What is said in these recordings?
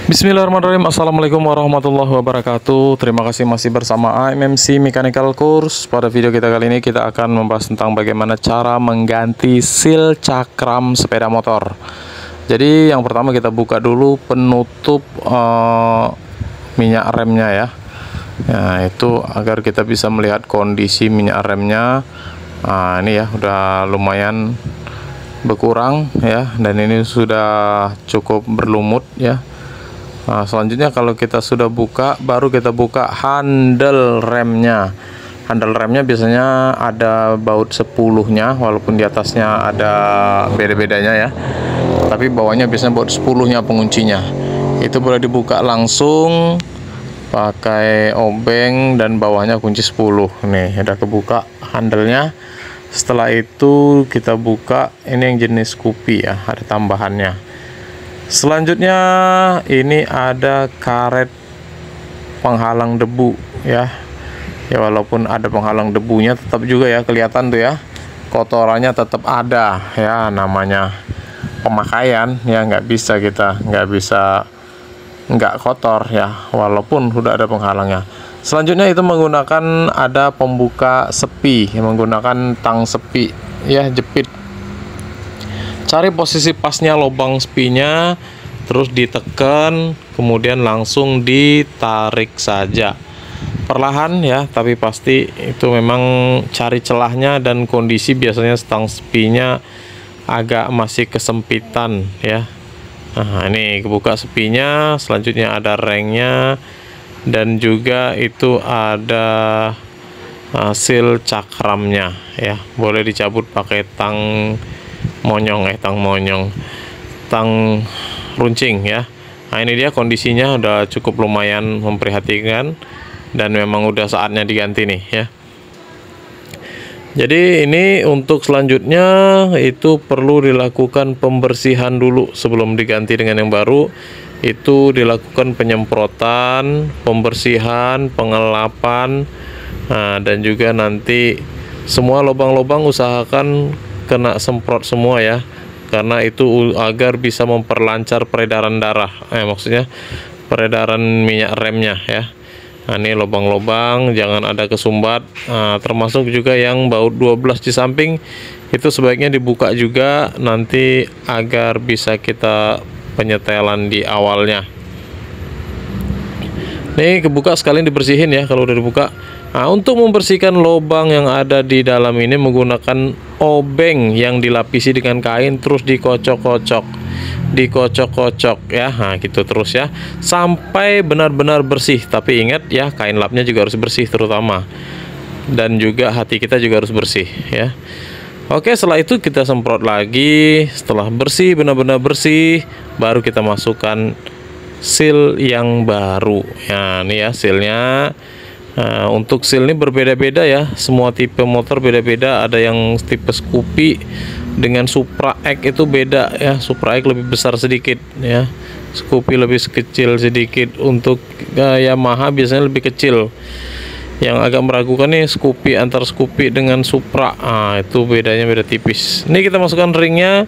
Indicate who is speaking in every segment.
Speaker 1: Bismillahirrahmanirrahim. Assalamualaikum warahmatullahi wabarakatuh. Terima kasih masih bersama AMMC Mechanical Course. Pada video kita kali ini kita akan membahas tentang bagaimana cara mengganti seal cakram sepeda motor. Jadi yang pertama kita buka dulu penutup minyak remnya ya. Nah, itu agar kita bisa melihat kondisi minyak remnya. Nah, ini ya udah lumayan berkurang ya, dan ini sudah cukup berlumut ya. Nah, selanjutnya kalau kita sudah buka, baru kita buka handle remnya. Handle remnya biasanya ada baut 10-nya, walaupun di atasnya ada beda-bedanya ya. Tapi bawahnya biasanya baut 10-nya penguncinya. Itu boleh dibuka langsung pakai obeng dan bawahnya kunci 10. Nih, udah kebuka handle-nya. Setelah itu kita buka, ini yang jenis Scoopy ya, ada tambahannya. Selanjutnya ini ada karet penghalang debu ya. Ya walaupun ada penghalang debunya, tetap juga ya kelihatan tuh ya, kotorannya tetap ada ya, namanya pemakaian ya, nggak bisa nggak kotor ya, walaupun sudah ada penghalangnya. Selanjutnya itu menggunakan ada pembuka sepi, menggunakan tang sepi ya, jepit. Cari posisi pasnya lubang sepinya, terus ditekan, kemudian langsung ditarik saja perlahan ya, tapi pasti itu memang cari celahnya, dan kondisi biasanya stang sepinya agak masih kesempitan ya. Nah, ini kebuka sepinya. Selanjutnya ada rengnya, dan juga itu ada seal cakramnya ya, boleh dicabut pakai tang runcing ya. Nah, ini dia kondisinya udah cukup lumayan memprihatinkan, dan memang udah saatnya diganti nih ya. Jadi ini untuk selanjutnya itu perlu dilakukan pembersihan dulu sebelum diganti dengan yang baru. Itu dilakukan penyemprotan, pembersihan, pengelapan, dan juga nanti semua lubang-lubang usahakan kena semprot semua ya, karena itu agar bisa memperlancar peredaran darah, maksudnya peredaran minyak remnya ya. Nah, ini lubang-lubang jangan ada kesumbat. Termasuk juga yang baut 12 di samping itu sebaiknya dibuka juga nanti, agar bisa kita penyetelan di awalnya. Nih kebuka, sekalian dibersihin ya kalau udah dibuka. Nah, untuk membersihkan lubang yang ada di dalam ini menggunakan obeng yang dilapisi dengan kain, terus dikocok-kocok ya. Nah, gitu terus ya, sampai benar-benar bersih. Tapi ingat ya, kain lapnya juga harus bersih terutama, dan juga hati kita juga harus bersih ya. Oke, setelah itu kita semprot lagi. Setelah bersih, benar-benar bersih, baru kita masukkan seal yang baru ya. Ini ya sealnya. Nah, untuk seal ini berbeda-beda ya, semua tipe motor beda-beda. Ada yang tipe Scoopy dengan Supra X itu beda ya. Supra X lebih besar sedikit ya, Scoopy lebih kecil sedikit. Untuk Yamaha biasanya lebih kecil. Yang agak meragukan nih Scoopy, antar Scoopy dengan Supra. Itu bedanya beda tipis. Ini kita masukkan ringnya,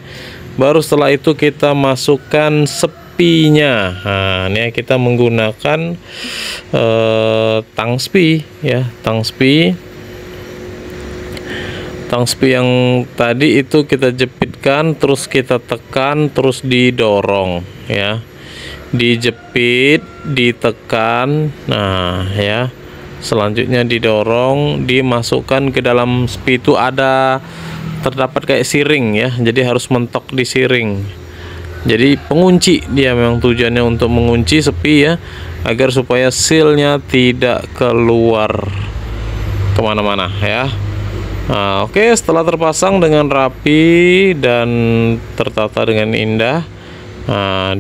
Speaker 1: baru setelah itu kita masukkan sepinya. Nah, ini kita menggunakan tang spi ya, tang spi yang tadi itu kita jepitkan, terus kita tekan, terus didorong ya, dijepit, ditekan. Nah ya, selanjutnya didorong, dimasukkan ke dalam spi. Itu terdapat kayak siring ya, jadi harus mentok di siring. Jadi pengunci, dia memang tujuannya untuk mengunci sepi ya, agar supaya sealnya tidak keluar kemana-mana ya. Nah, oke, setelah terpasang dengan rapi dan tertata dengan indah,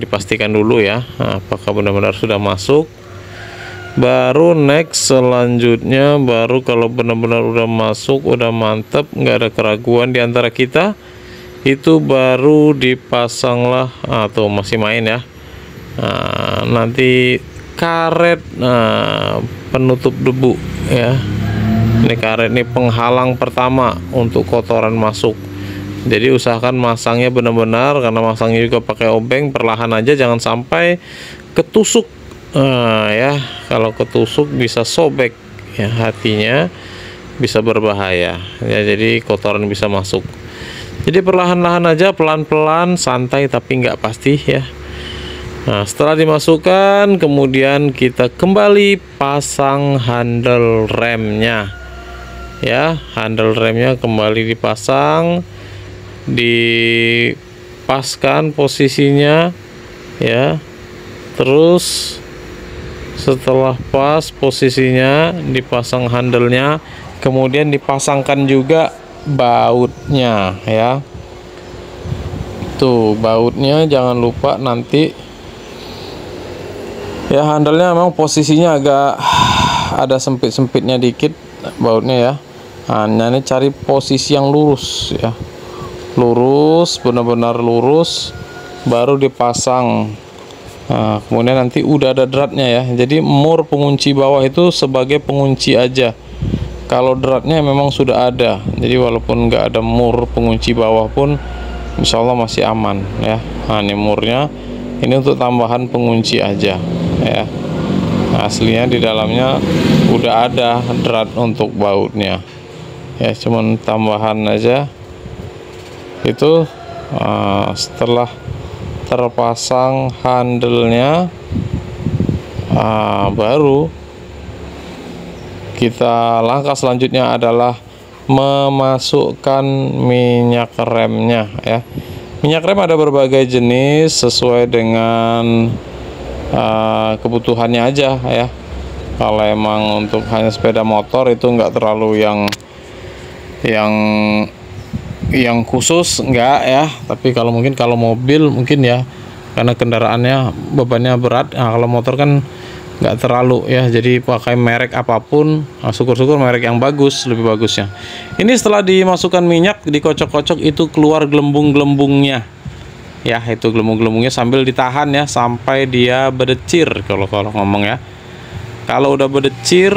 Speaker 1: dipastikan dulu ya, apakah benar-benar sudah masuk. Baru next selanjutnya, baru kalau benar-benar udah masuk, udah mantap, nggak ada keraguan di antara kita, itu baru dipasanglah, atau masih main ya. Nanti karet penutup debu ya. Ini karet, ini penghalang pertama untuk kotoran masuk. Jadi usahakan masangnya benar-benar, karena masangnya juga pakai obeng, perlahan aja, jangan sampai ketusuk, ya kalau ketusuk bisa sobek ya, hatinya bisa berbahaya ya, jadi kotoran bisa masuk. Jadi perlahan-lahan aja, pelan-pelan, santai tapi nggak pasti ya. Nah, setelah dimasukkan, kemudian kita kembali pasang handle remnya ya. Handle remnya kembali dipasang, dipaskan posisinya ya. Terus setelah pas posisinya, dipasang handle-nya, kemudian dipasangkan juga bautnya ya. Tuh bautnya jangan lupa nanti ya. Handle-nya memang posisinya agak ada sempit-sempitnya dikit bautnya ya. Nah, ini cari posisi yang lurus ya, lurus, benar-benar lurus, baru dipasang. Nah, kemudian nanti udah ada dratnya ya. Jadi mur pengunci bawah itu sebagai pengunci aja. Kalau dratnya memang sudah ada, jadi walaupun nggak ada mur pengunci bawah pun insya Allah masih aman ya. Nah, ini murnya, ini untuk tambahan pengunci aja ya. Nah, aslinya di dalamnya udah ada drat untuk bautnya ya, cuman tambahan aja itu. Setelah terpasang handle-nya, baru kita langkah selanjutnya adalah memasukkan minyak remnya ya. Minyak rem ada berbagai jenis sesuai dengan kebutuhannya aja ya. Kalau emang untuk hanya sepeda motor itu nggak terlalu yang khusus enggak ya. Tapi kalau mungkin kalau mobil mungkin ya, karena kendaraannya bebannya berat. Nah, kalau motor kan nggak terlalu ya, jadi pakai merek apapun. Nah, syukur-syukur merek yang bagus, lebih bagusnya. Ini setelah dimasukkan minyak, dikocok-kocok, itu keluar gelembung-gelembungnya ya. Itu gelembung-gelembungnya sambil ditahan ya sampai dia berdecir. Kalau ngomong ya, kalau udah berdecir,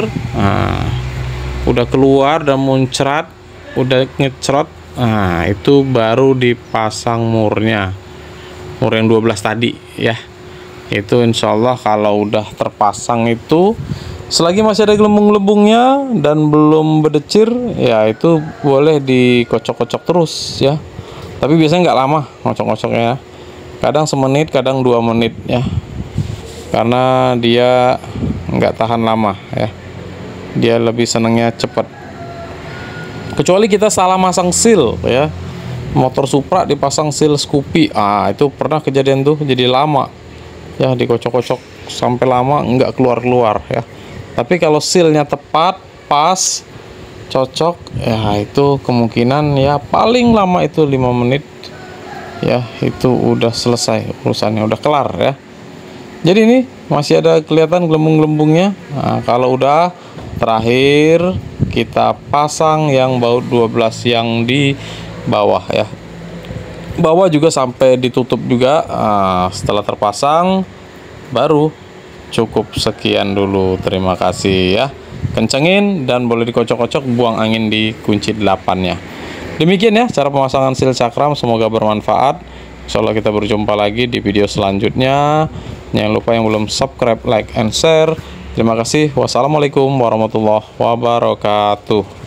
Speaker 1: udah keluar dan muncrat, udah ngecrot, nah itu baru dipasang murnya, mur yang 12 tadi ya. Itu insya Allah kalau udah terpasang itu, selagi masih ada gelembung-gelembungnya dan belum berdecir ya, itu boleh dikocok-kocok terus ya. Tapi biasanya nggak lama ngocok-ngocoknya ya, kadang semenit, kadang 2 menit ya, karena dia nggak tahan lama ya, dia lebih senengnya cepat. Kecuali kita salah masang seal ya, motor Supra dipasang seal Scoopy, itu pernah kejadian tuh, jadi lama ya, dikocok-kocok sampai lama nggak keluar-keluar ya. Tapi kalau sealnya tepat, pas, cocok ya, itu kemungkinan ya paling lama itu 5 menit ya, itu udah selesai urusannya, udah kelar ya. Jadi ini masih ada kelihatan gelembung-gelembungnya. Nah, kalau udah terakhir kita pasang yang baut 12 yang di bawah ya. Bawah juga sampai ditutup juga. Setelah terpasang baru cukup sekian dulu. Terima kasih ya. Kencengin dan boleh dikocok-kocok, buang angin di kunci 8-nya. Demikian ya cara pemasangan seal cakram, semoga bermanfaat. Insyaallah kita berjumpa lagi di video selanjutnya. Jangan lupa yang belum subscribe, like and share. Terima kasih. Wassalamualaikum warahmatullahi wabarakatuh.